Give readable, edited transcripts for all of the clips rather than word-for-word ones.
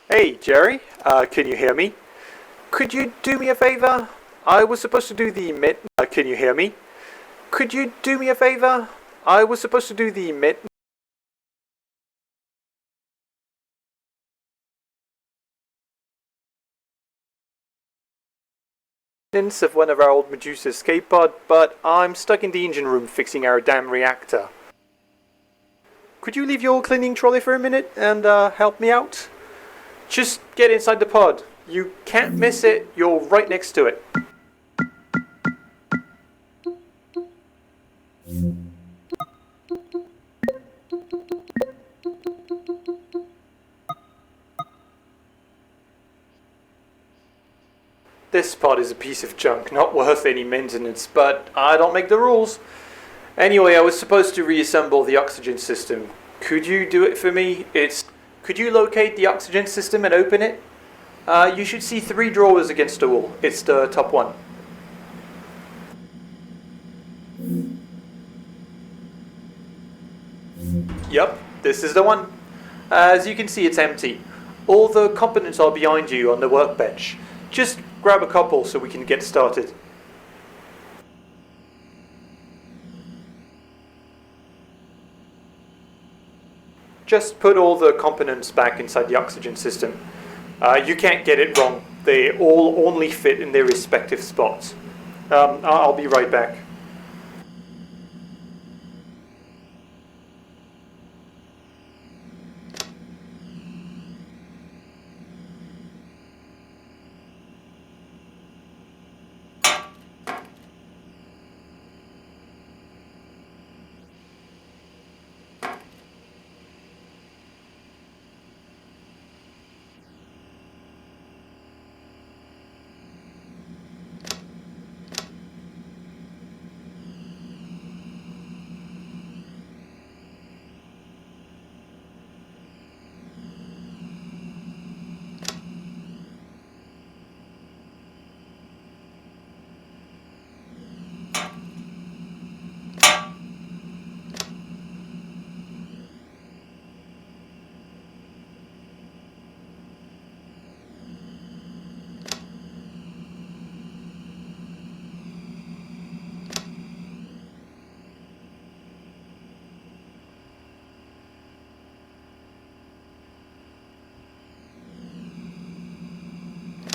Hey, Jerry, can you hear me? Could you do me a favor? I was supposed to do the can you hear me? Could you do me a favor? I was supposed to do the maintenance of one of our old Medusa escape pod, but I'm stuck in the engine room fixing our damn reactor. Could you leave your cleaning trolley for a minute and help me out? Just get inside the pod. You can't miss it. You're right next to it. This pod is a piece of junk, not worth any maintenance, but I don't make the rules. Anyway, I was supposed to reassemble the oxygen system. Could you do it for me? Could you locate the oxygen system and open it? You should see 3 drawers against the wall. It's the top one. Yep, this is the one. As you can see, it's empty. All the components are behind you on the workbench. Just grab a couple so we can get started. Just put all the components back inside the oxygen system. You can't get it wrong. They all only fit in their respective spots. I'll be right back.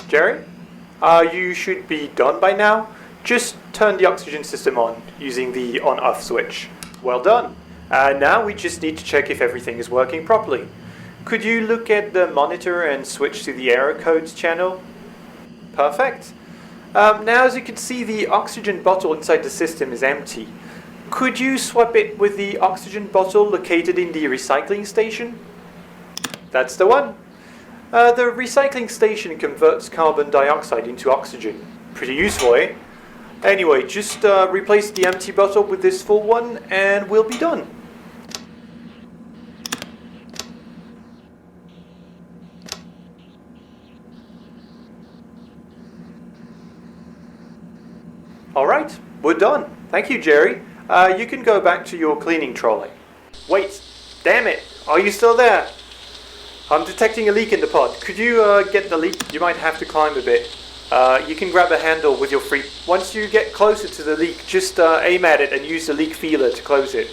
Jerry, you should be done by now. Just turn the oxygen system on using the on-off switch. Well done. Now we just need to check if everything is working properly. Could you look at the monitor and switch to the error codes channel? Perfect. Now as you can see, the oxygen bottle inside the system is empty. Could you swap it with the oxygen bottle located in the recycling station? That's the one. The recycling station converts carbon dioxide into oxygen. Pretty useful, eh? Anyway, just replace the empty bottle with this full one and we'll be done. Alright, we're done. Thank you, Jerry. You can go back to your cleaning trolley. Wait, damn it, are you still there? I'm detecting a leak in the pod. Could you get the leak? You might have to climb a bit. You can grab a handle with your free... Once you get closer to the leak, just aim at it and use the leak feeler to close it.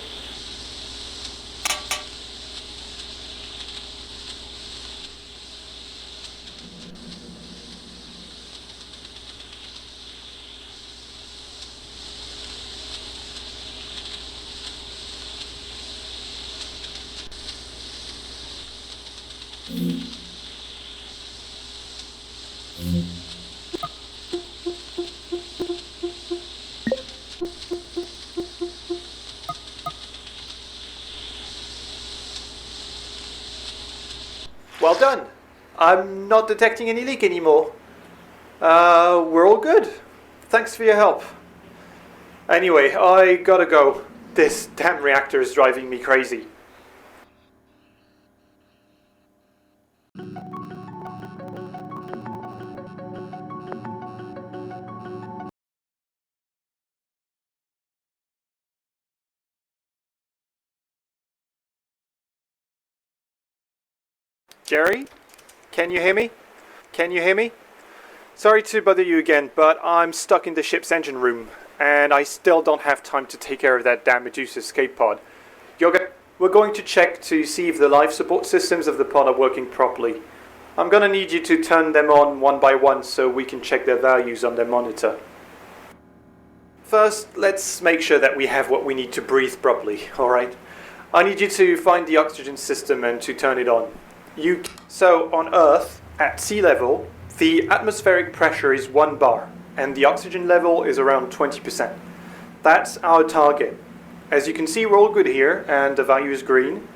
Well done. I'm not detecting any leak anymore. We're all good. Thanks for your help. Anyway, I gotta go. This damn reactor is driving me crazy. Jerry? Can you hear me? Can you hear me? Sorry to bother you again, but I'm stuck in the ship's engine room, and I still don't have time to take care of that damn Medusa escape pod. We're going to check to see if the life support systems of the pod are working properly. I'm gonna need you to turn them on one by one so we can check their values on their monitor. First, let's make sure that we have what we need to breathe properly, alright? I need you to find the oxygen system and to turn it on. So, on Earth, at sea level, the atmospheric pressure is 1 bar, and the oxygen level is around 20%. That's our target. As you can see, we're all good here, and the value is green.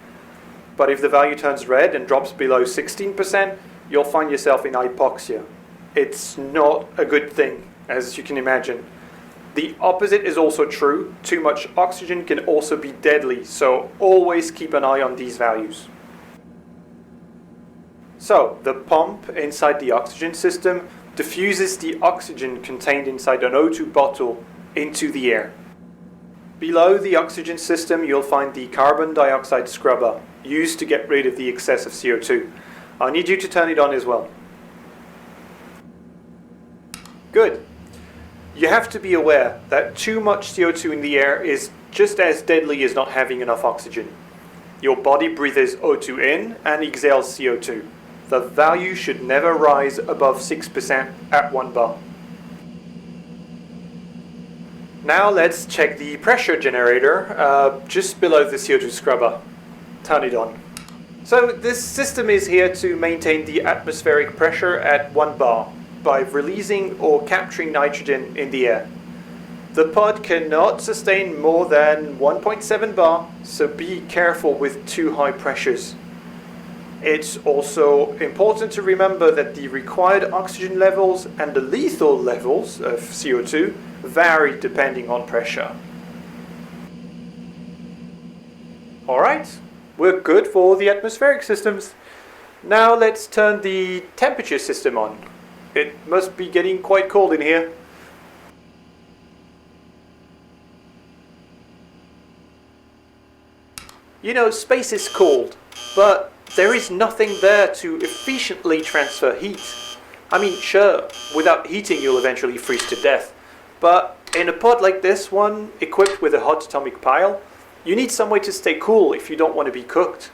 But if the value turns red and drops below 16%, you'll find yourself in hypoxia. It's not a good thing, as you can imagine. The opposite is also true. Too much oxygen can also be deadly, so always keep an eye on these values. So, the pump inside the oxygen system diffuses the oxygen contained inside an O2 bottle into the air. Below the oxygen system, you'll find the carbon dioxide scrubber, used to get rid of the excess of CO2. I need you to turn it on as well. Good. You have to be aware that too much CO2 in the air is just as deadly as not having enough oxygen. Your body breathes O2 in and exhales CO2. The value should never rise above 6% at 1 bar. Now let's check the pressure generator just below the CO2 scrubber. Turn it on. So this system is here to maintain the atmospheric pressure at 1 bar by releasing or capturing nitrogen in the air. The pod cannot sustain more than 1.7 bar, so be careful with too high pressures. It's also important to remember that the required oxygen levels and the lethal levels of CO2 vary depending on pressure. Alright, we're good for the atmospheric systems. Now let's turn the temperature system on. It must be getting quite cold in here. You know, space is cold, but there is nothing there to efficiently transfer heat. I mean, sure, without heating you'll eventually freeze to death, but in a pod like this one, equipped with a hot atomic pile, you need some way to stay cool if you don't want to be cooked.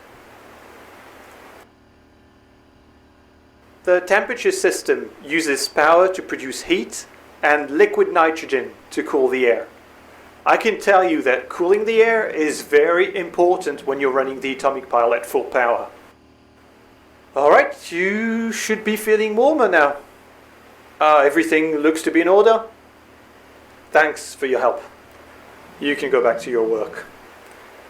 The temperature system uses power to produce heat and liquid nitrogen to cool the air. I can tell you that cooling the air is very important when you're running the atomic pile at full power. Alright, you should be feeling warmer now. Everything looks to be in order. Thanks for your help. You can go back to your work.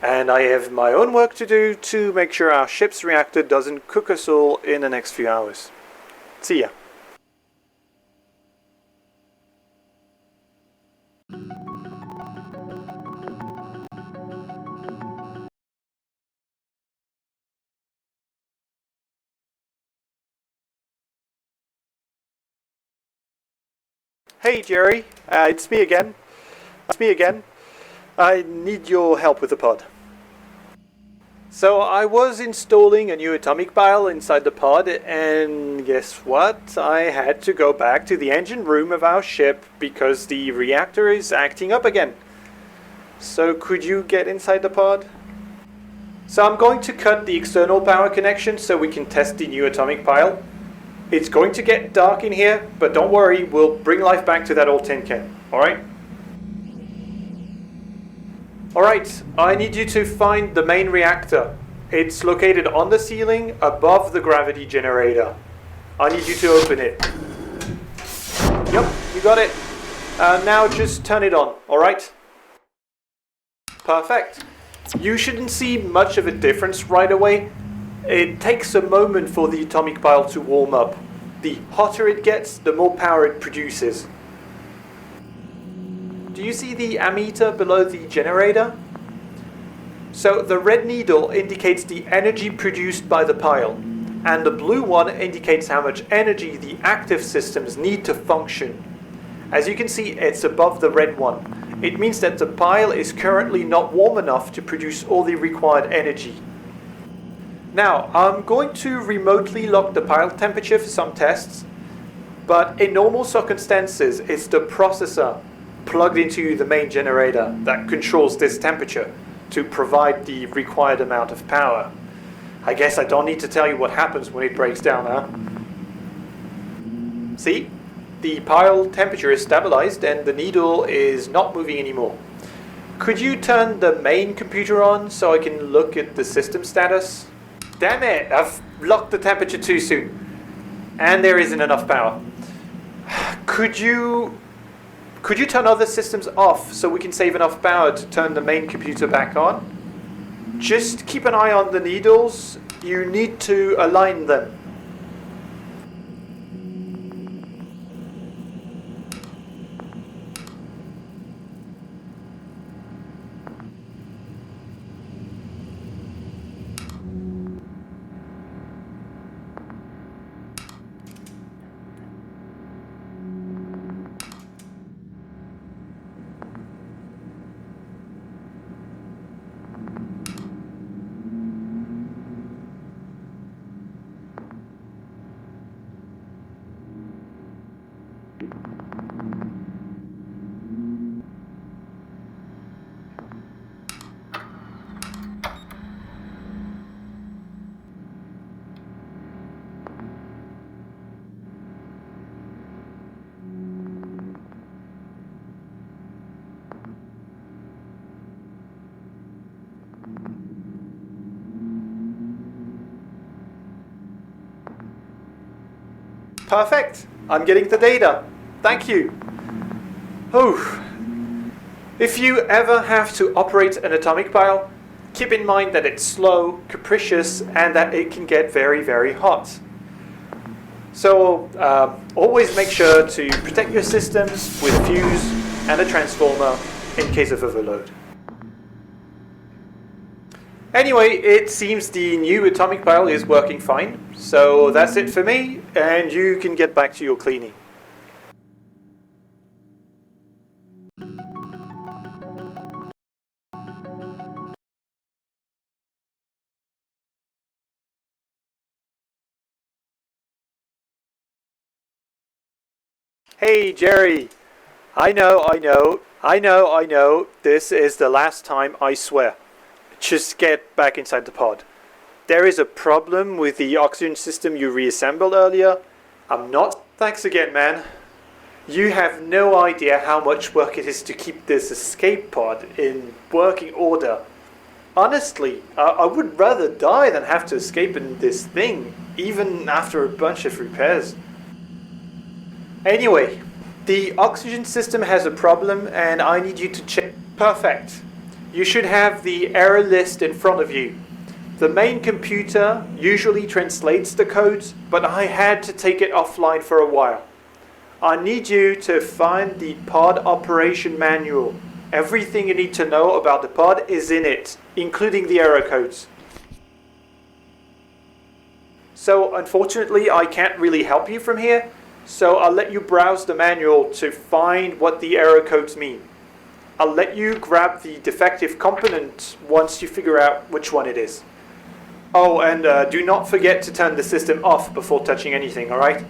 And I have my own work to do to make sure our ship's reactor doesn't cook us all in the next few hours. See ya. Hey Jerry, it's me again. I need your help with the pod. So I was installing a new atomic pile inside the pod, and guess what? I had to go back to the engine room of our ship because the reactor is acting up again. So could you get inside the pod? So I'm going to cut the external power connection so we can test the new atomic pile. It's going to get dark in here, but don't worry, we'll bring life back to that old tin can, alright? Alright, I need you to find the main reactor. It's located on the ceiling above the gravity generator. I need you to open it. Yep, you got it. Now just turn it on, alright? Perfect. You shouldn't see much of a difference right away. It takes a moment for the atomic pile to warm up. The hotter it gets, the more power it produces. Do you see the ammeter below the generator? So the red needle indicates the energy produced by the pile, and the blue one indicates how much energy the active systems need to function. As you can see, it's above the red one. It means that the pile is currently not warm enough to produce all the required energy. Now, I'm going to remotely lock the pile temperature for some tests, but in normal circumstances, it's the processor plugged into the main generator that controls this temperature to provide the required amount of power. I guess I don't need to tell you what happens when it breaks down, huh? See? The pile temperature is stabilized and the needle is not moving anymore. Could you turn the main computer on so I can look at the system status? Damn it! I've locked the temperature too soon. And there isn't enough power. Could you turn other systems off so we can save enough power to turn the main computer back on? Just keep an eye on the needles. You need to align them. Perfect. I'm getting the data. Thank you. Oh. If you ever have to operate an atomic pile, keep in mind that it's slow, capricious, and that it can get very, very hot. So always make sure to protect your systems with a fuse and a transformer in case of overload. Anyway, it seems the new atomic pile is working fine, so that's it for me, and you can get back to your cleaning. Hey Jerry, I know, this is the last time, I swear. Just get back inside the pod. There is a problem with the oxygen system you reassembled earlier. I'm not... Thanks again, man. You have no idea how much work it is to keep this escape pod in working order. Honestly, I would rather die than have to escape in this thing, even after a bunch of repairs. Anyway, the oxygen system has a problem and I need you to check. Perfect. You should have the error list in front of you. The main computer usually translates the codes, but I had to take it offline for a while. I need you to find the pod operation manual. Everything you need to know about the pod is in it, including the error codes. So unfortunately, I can't really help you from here, so I'll let you browse the manual to find what the error codes mean. I'll let you grab the defective component once you figure out which one it is. Oh, and do not forget to turn the system off before touching anything, alright?